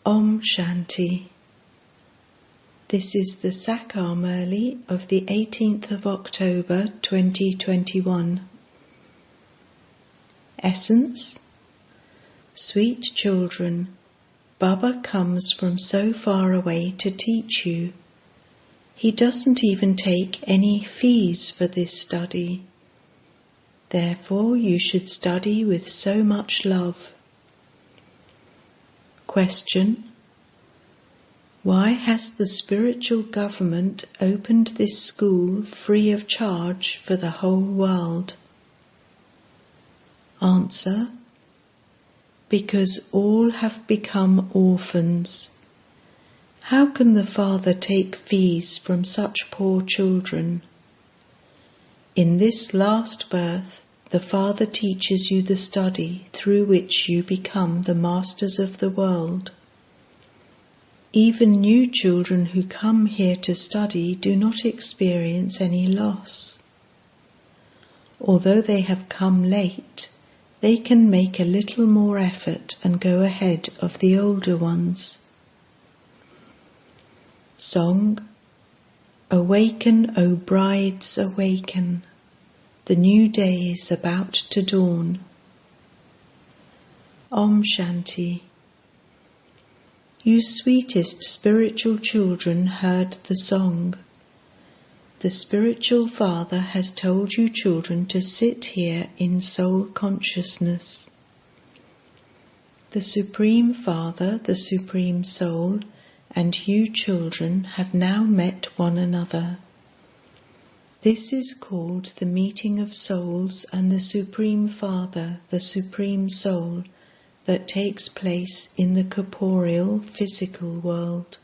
Om Shanti. This is the Sachin Murli of the 18th of October 2021. Essence. Sweet children, Baba comes from so far away to teach you. He doesn't even take any fees for this study. Therefore you should study with so much love. Question: why has the spiritual government opened this school free of charge for the whole world? Answer: because all have become orphans. How can the Father take fees from such poor children? In this last birth, the Father teaches you the study through which you become the masters of the world. Even new children who come here to study do not experience any loss. Although they have come late, they can make a little more effort and go ahead of the older ones. Song: Awaken, O brides, awaken. The new day is about to dawn. Om Shanti. You sweetest spiritual children heard the song. The spiritual Father has told you children to sit here in soul consciousness. The Supreme Father, the Supreme Soul, and you children have now met one another. This is called the meeting of souls and the Supreme Father, the Supreme Soul, that takes place in the corporeal, physical world.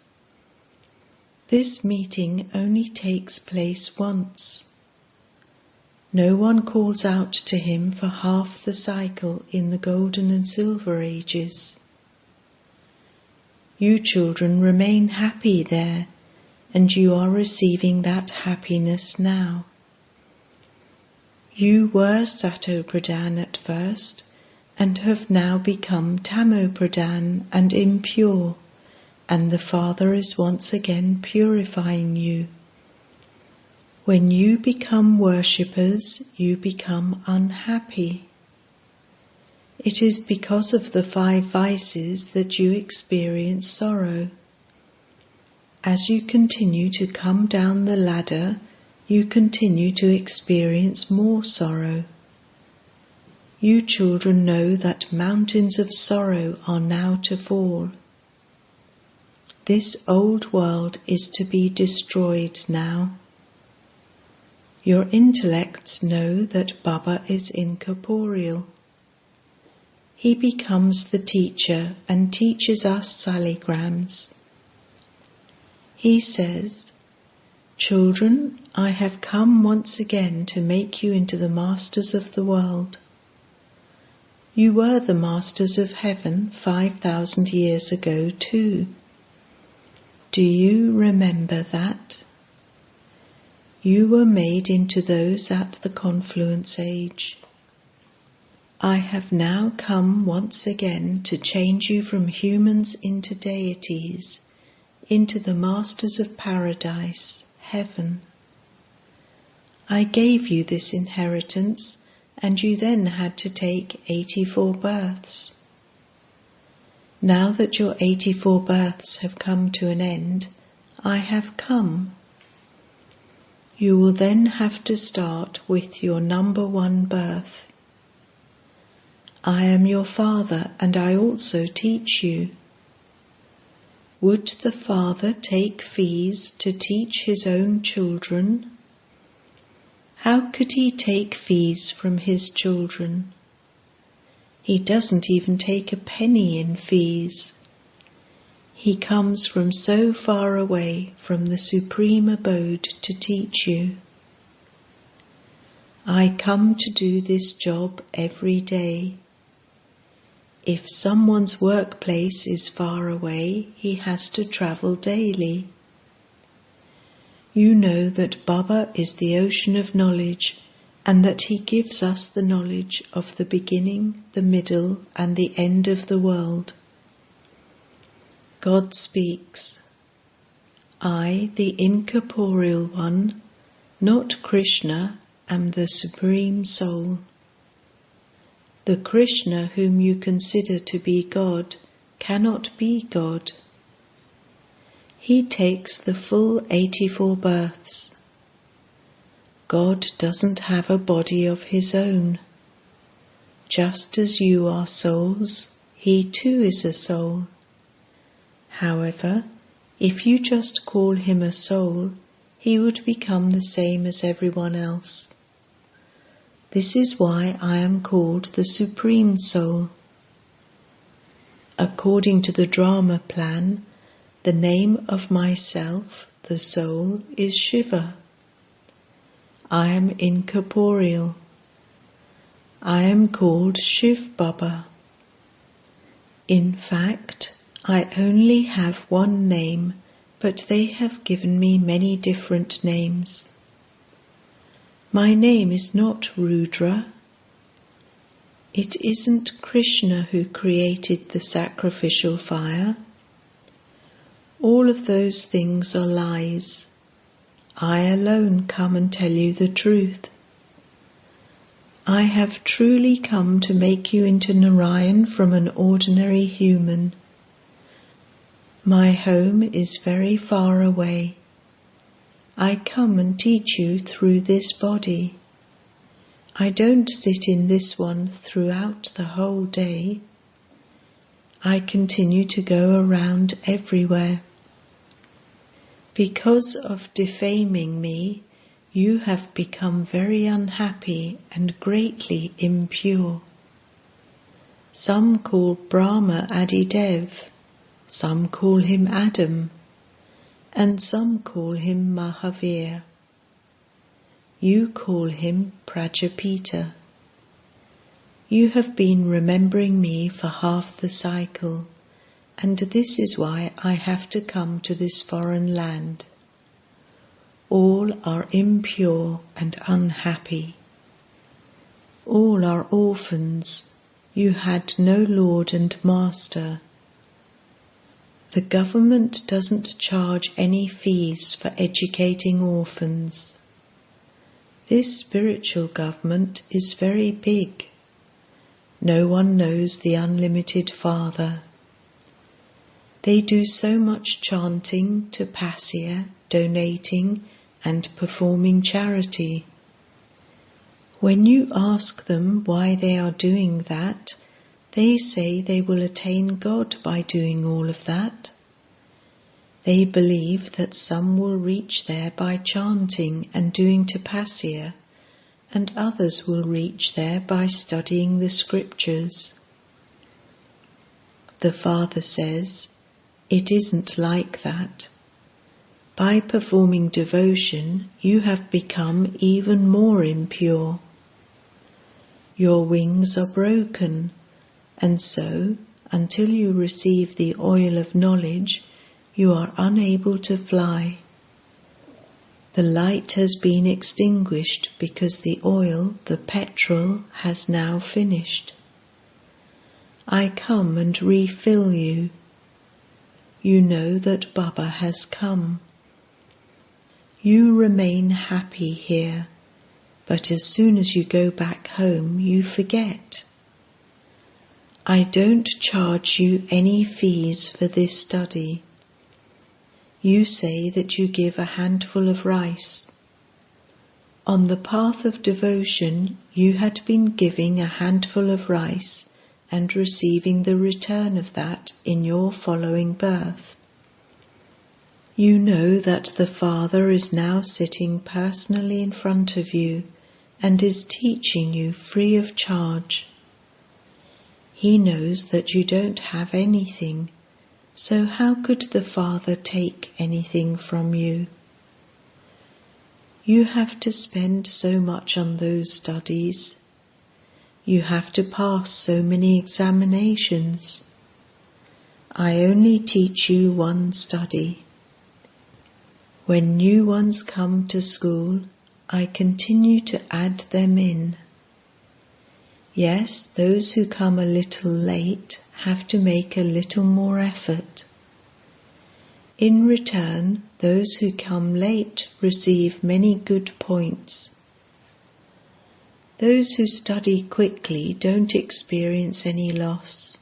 This meeting only takes place once. No one calls out to him for half the cycle in the golden and silver ages. You children remain happy there, and you are receiving that happiness now. You were Sato Pradhan at first, and have now become Tamo Pradhan and impure, and the Father is once again purifying you. When you become worshippers, you become unhappy. It is because of the 5 vices that you experience sorrow. As you continue to come down the ladder, you continue to experience more sorrow. You children know that mountains of sorrow are now to fall. This old world is to be destroyed now. Your intellects know that Baba is incorporeal. He becomes the teacher and teaches us saligrams. He says, "Children, I have come once again to make you into the masters of the world. You were the masters of heaven 5,000 years ago too. Do you remember that? You were made into those at the confluence age. I have now come once again to change you from humans into deities, into the masters of paradise, heaven. I gave you this inheritance, and you then had to take 84 births. Now that your 84 births have come to an end, I have come. You will then have to start with your number 1 birth. I am your Father, and I also teach you. Would the Father take fees to teach his own children? How could he take fees from his children? He doesn't even take a penny in fees. He comes from so far away from the supreme abode to teach you. I come to do this job every day. If someone's workplace is far away, he has to travel daily. You know that Baba is the ocean of knowledge, and that he gives us the knowledge of the beginning, the middle, and the end of the world. God speaks. I, the incorporeal one, not Krishna, am the Supreme Soul. The Krishna whom you consider to be God cannot be God. He takes the full 84 births. God doesn't have a body of his own. Just as you are souls, he too is a soul. However, if you just call him a soul, he would become the same as everyone else. This is why I am called the Supreme Soul. According to the drama plan, the name of myself, the soul, is Shiva. I am incorporeal. I am called Shiv Baba. In fact, I only have one name, but they have given me many different names. My name is not Rudra. It isn't Krishna who created the sacrificial fire. All of those things are lies. I alone come and tell you the truth. I have truly come to make you into Narayan from an ordinary human. My home is very far away. I come and teach you through this body. I don't sit in this one throughout the whole day. I continue to go around everywhere. Because of defaming me, you have become very unhappy and greatly impure. Some call Brahma Adidev, some call him Adam, and some call him Mahavir. You call him Prajapita. You have been remembering me for half the cycle, and this is why I have to come to this foreign land. All are impure and unhappy. All are orphans. You had no lord and master. The government doesn't charge any fees for educating orphans. This spiritual government is very big. No one knows the unlimited Father. They do so much chanting, tapasya, donating, and performing charity. When you ask them why they are doing that, they say they will attain God by doing all of that. They believe that some will reach there by chanting and doing tapasya, and others will reach there by studying the scriptures. The Father says, it isn't like that. By performing devotion, you have become even more impure. Your wings are broken, and so, until you receive the oil of knowledge, you are unable to fly. The light has been extinguished because the oil, the petrol, has now finished. I come and refill you. You know that Baba has come. You remain happy here, but as soon as you go back home, you forget. I don't charge you any fees for this study. You say that you give a handful of rice. On the path of devotion, you had been giving a handful of rice and receiving the return of that in your following birth. You know that the Father is now sitting personally in front of you and is teaching you free of charge. He knows that you don't have anything, so how could the Father take anything from you? You have to spend so much on those studies. You have to pass so many examinations. I only teach you one study. When new ones come to school, I continue to add them in. Yes, those who come a little late have to make a little more effort. In return, those who come late receive many good points. Those who study quickly don't experience any loss.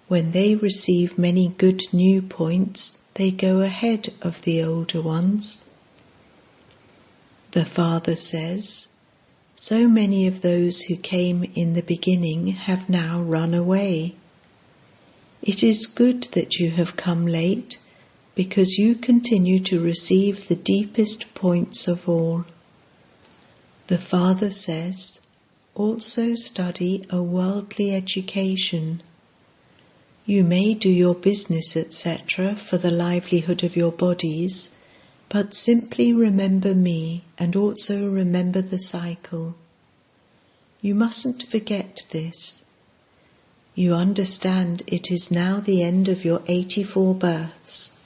When they receive many good new points, they go ahead of the older ones. The Father says, "So many of those who came in the beginning have now run away. It is good that you have come late, because you continue to receive the deepest points of all." The Father says, "Also study a worldly education. You may do your business, etc., for the livelihood of your bodies, but simply remember me and also remember the cycle. You mustn't forget this. You understand it is now the end of your 84 births.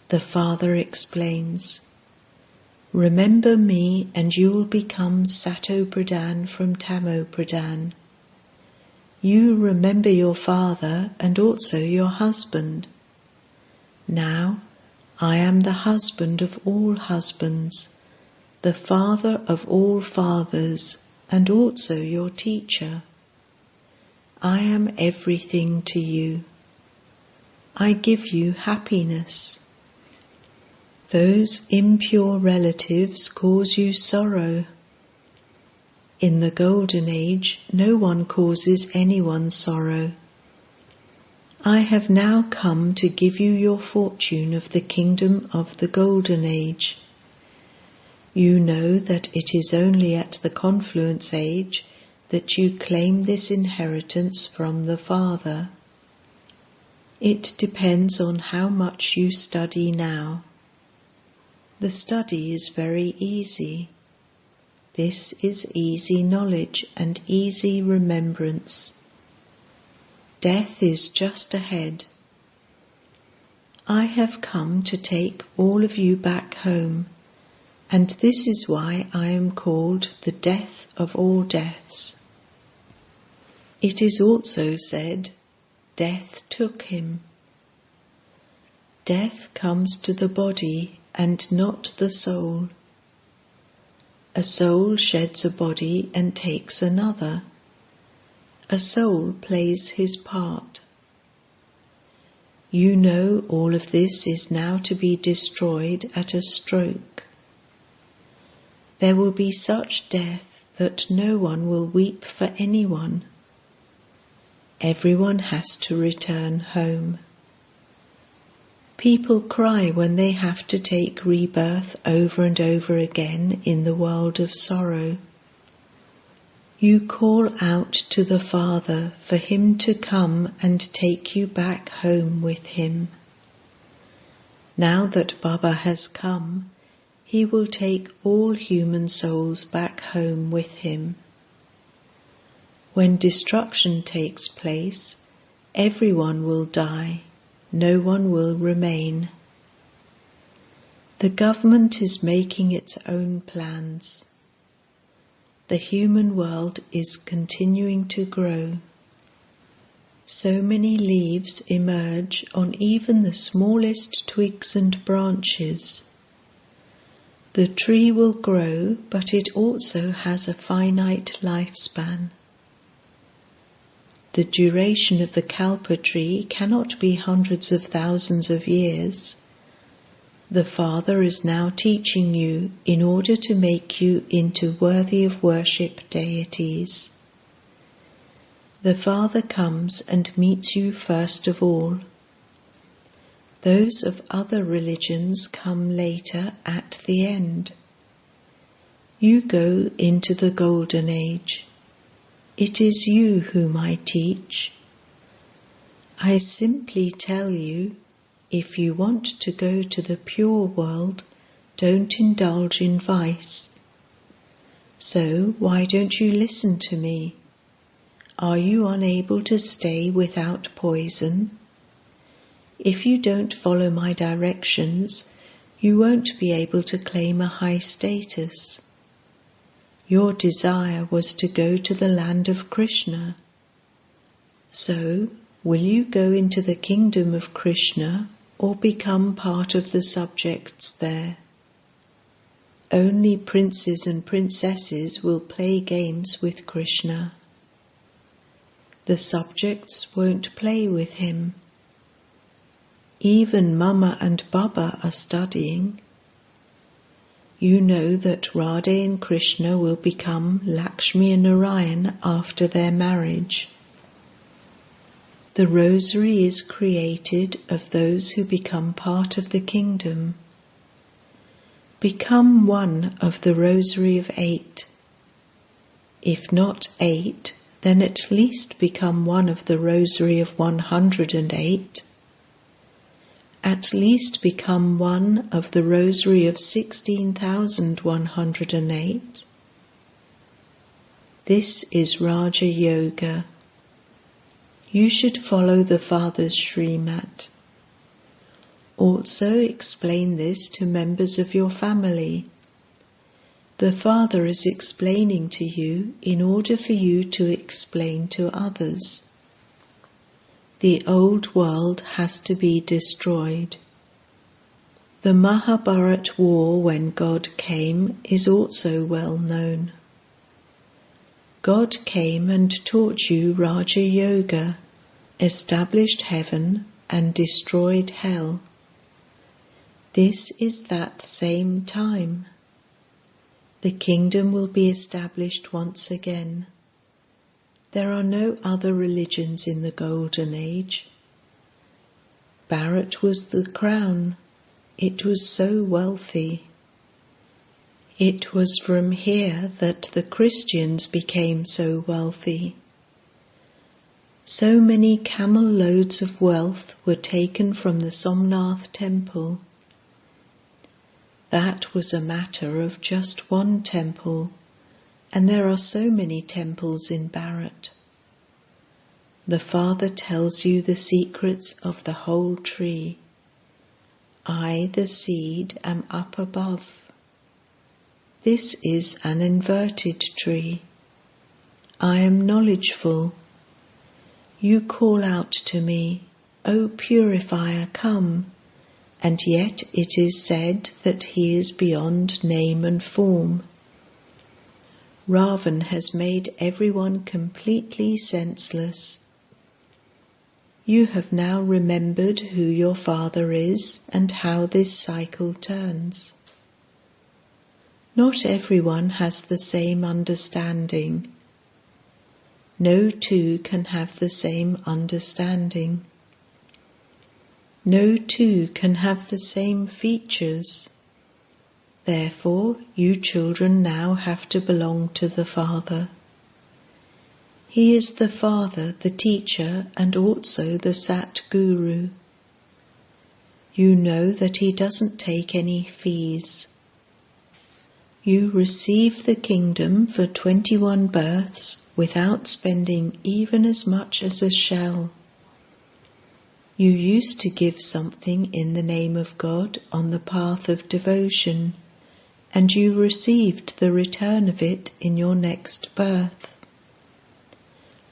The Father explains, "Remember me and you will become Sato Pradhan from Tamo Pradhan. You remember your father and also your husband. Now, I am the husband of all husbands, the father of all fathers, and also your teacher. I am everything to you. I give you happiness. Those impure relatives cause you sorrow. In the Golden Age, no one causes anyone sorrow. I have now come to give you your fortune of the kingdom of the Golden Age. You know that it is only at the confluence age that you claim this inheritance from the Father. It depends on how much you study now. The study is very easy. This is easy knowledge and easy remembrance. Death is just ahead. I have come to take all of you back home, and this is why I am called the death of all deaths. It is also said, death took him. Death comes to the body and not the soul. A soul sheds a body and takes another. A soul plays his part. You know all of this is now to be destroyed at a stroke. There will be such death that no one will weep for anyone. Everyone has to return home. People cry when they have to take rebirth over and over again in the world of sorrow. You call out to the Father for him to come and take you back home with him. Now that Baba has come, he will take all human souls back home with him. When destruction takes place, everyone will die. No one will remain. The government is making its own plans. The human world is continuing to grow. So many leaves emerge on even the smallest twigs and branches. The tree will grow, but it also has a finite lifespan. The duration of the kalpa tree cannot be hundreds of thousands of years. The Father is now teaching you in order to make you into worthy of worship deities. The Father comes and meets you first of all. Those of other religions come later at the end. You go into the Golden Age. It is you whom I teach. I simply tell you, if you want to go to the pure world, don't indulge in vice. So why don't you listen to me? Are you unable to stay without poison? If you don't follow my directions, you won't be able to claim a high status. Your desire was to go to the land of Krishna. So, Will you go into the kingdom of Krishna or become part of the subjects there? Only princes and princesses will play games with Krishna. The subjects won't play with him. Even Mama and Baba are studying. You know that Radha and Krishna will become Lakshmi and Narayan after their marriage. The rosary is created of those who become part of the kingdom. Become one of the rosary of 8. If not 8, then at least become one of the rosary of 108. At least become one of the rosary of 16,108. This is Raja Yoga. You should follow the Father's Srimat. Also explain this to members of your family. The Father is explaining to you in order for you to explain to others. The old world has to be destroyed. The Mahabharat war when God came is also well known. God came and taught you Raja Yoga, established heaven and destroyed hell. This is that same time. The kingdom will be established once again. There are no other religions in the Golden Age. Bharat was the crown. It was so wealthy. It was from here that the Christians became so wealthy. So many camel loads of wealth were taken from the Somnath temple. That was a matter of just one temple, and there are so many temples in Bharat. The Father tells you the secrets of the whole tree. I, the seed, am up above. This is an inverted tree. I am knowledgeful. You call out to me, O purifier, come, and yet it is said that he is beyond name and form. Ravan has made everyone completely senseless. You have now remembered who your Father is and how this cycle turns. Not everyone has the same understanding. No two can have the same understanding. No two can have the same features. Therefore, you children now have to belong to the Father. He is the Father, the teacher, and also the Sat Guru. You know that he doesn't take any fees. You receive the kingdom for 21 births without spending even as much as a shell. You used to give something in the name of God on the path of devotion, and you received the return of it in your next birth.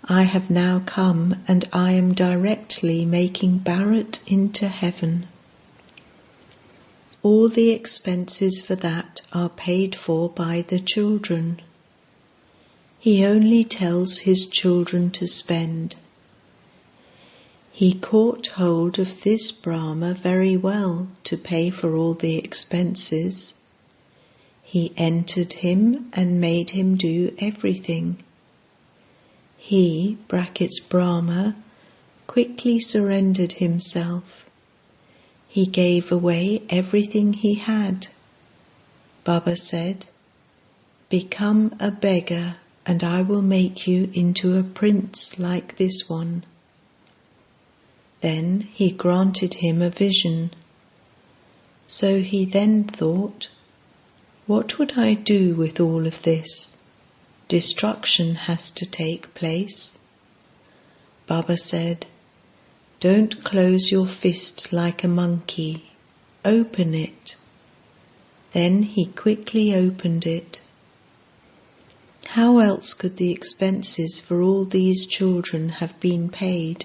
I have now come and I am directly making Bharat into heaven. All the expenses for that are paid for by the children. He only tells his children to spend. He caught hold of this Brahma very well to pay for all the expenses. He entered him and made him do everything. He, Brahma, quickly surrendered himself. He gave away everything he had. Baba said, "Become a beggar, and I will make you into a prince like this one." Then he granted him a vision. So he then thought, what would I do with all of this? Destruction has to take place. Baba said, "Don't close your fist like a monkey. Open it." Then he quickly opened it. How else could the expenses for all these children have been paid?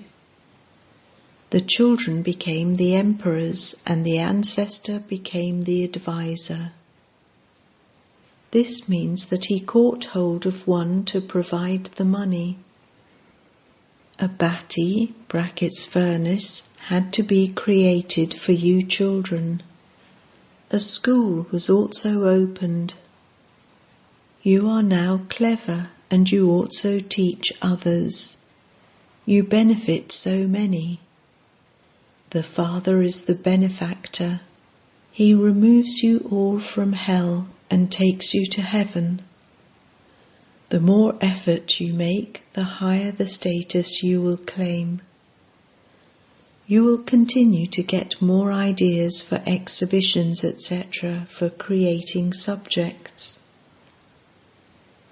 The children became the emperors, and the ancestor became the advisor. This means that he caught hold of one to provide the money. A bati (furnace) had to be created for you children. A school was also opened. You are now clever, and you also teach others. You benefit so many. The Father is the benefactor. He removes you all from hell and takes you to heaven. The more effort you make, the higher the status you will claim. You will continue to get more ideas for exhibitions, etc., for creating subjects.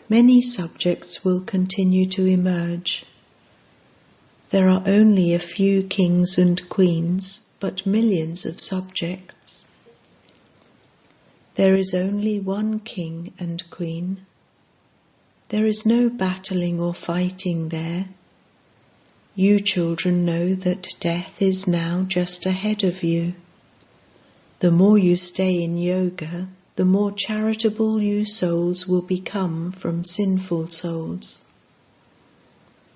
Many subjects will continue to emerge. There are only a few kings and queens, but millions of subjects. There is only one king and queen. There is no battling or fighting there. You children know that death is now just ahead of you. The more you stay in yoga, the more charitable you souls will become from sinful souls.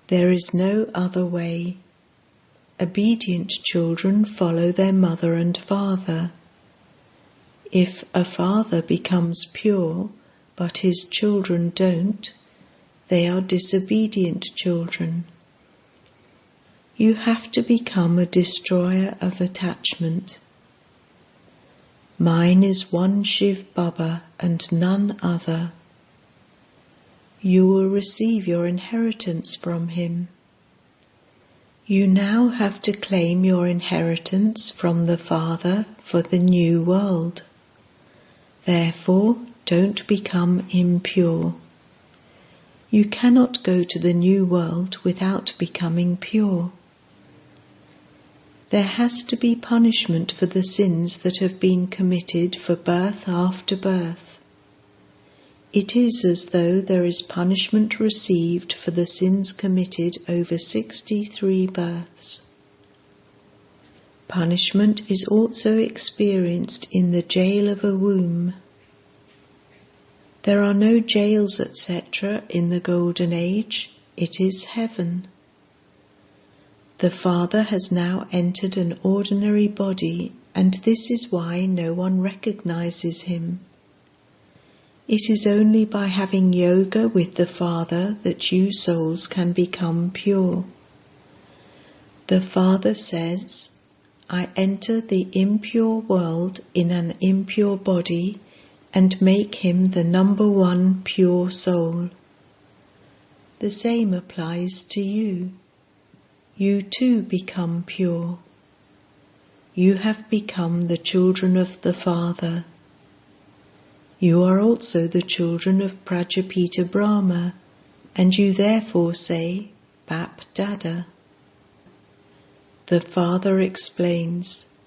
There is no other way. Obedient children follow their mother and father. If a father becomes pure, but his children don't, they are disobedient children. You have to become a destroyer of attachment. Mine is one Shiv Baba and none other. You will receive your inheritance from him. You now have to claim your inheritance from the Father for the new world. Therefore, don't become impure. You cannot go to the new world without becoming pure. There has to be punishment for the sins that have been committed for birth after birth. It is as though there is punishment received for the sins committed over 63 births. Punishment is also experienced in the jail of a womb. There are no jails, etc. in the Golden Age. It is heaven. The Father has now entered an ordinary body, and this is why no one recognizes him. It is only by having yoga with the Father that you souls can become pure. The Father says, I enter the impure world in an impure body and make him the number one pure soul. The same applies to you. You too become pure. You have become the children of the Father. You are also the children of Prajapita Brahma, and you therefore say, BaapDada. The Father explains,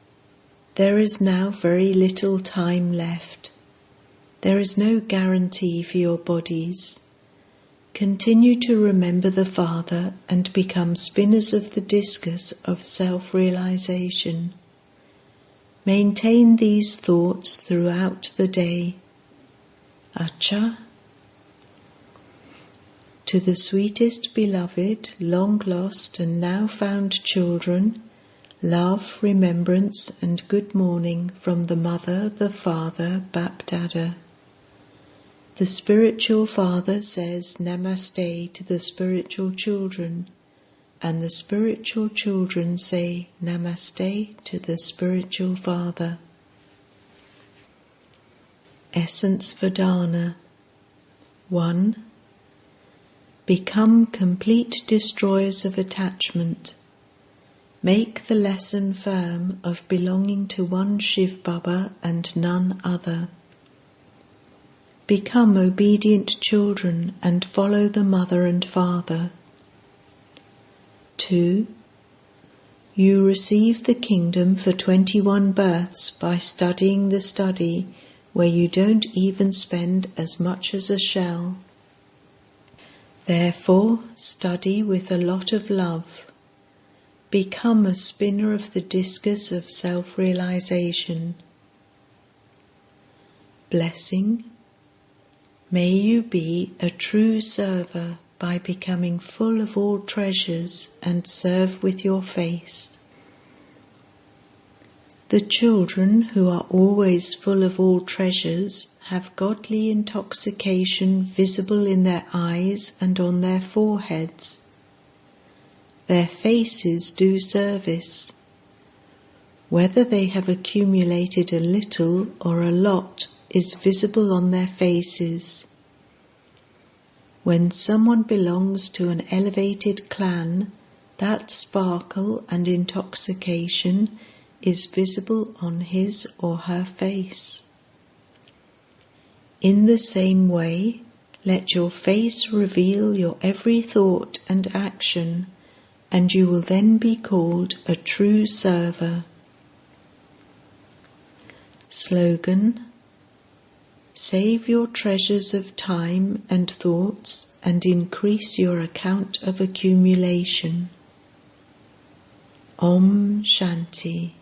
there is now very little time left. There is no guarantee for your bodies. Continue to remember the Father and become spinners of the discus of self-realization. Maintain these thoughts throughout the day. Acha. To the sweetest beloved, long lost and now found children, love, remembrance and good morning from the Mother, the Father, BaapDada. The spiritual father says Namaste to the spiritual children, and the spiritual children say Namaste to the spiritual father. Essence Vedana 1. Become complete destroyers of attachment. Make the lesson firm of belonging to one Shiv Baba and none other. Become obedient children and follow the mother and father. 2. You receive the kingdom for 21 births by studying the study where you don't even spend as much as a shell. Therefore, study with a lot of love. become a spinner of the discus of self-realization. Blessing. May you be a true server by becoming full of all treasures and serve with your face. The children who are always full of all treasures have godly intoxication visible in their eyes and on their foreheads. Their faces do service. Whether they have accumulated a little or a lot is visible on their faces. When someone belongs to an elevated clan, that sparkle and intoxication is visible on his or her face. In the same way, let your face reveal your every thought and action, and you will then be called a true server. Slogan: save your treasures of time and thoughts and increase your account of accumulation. Om Shanti.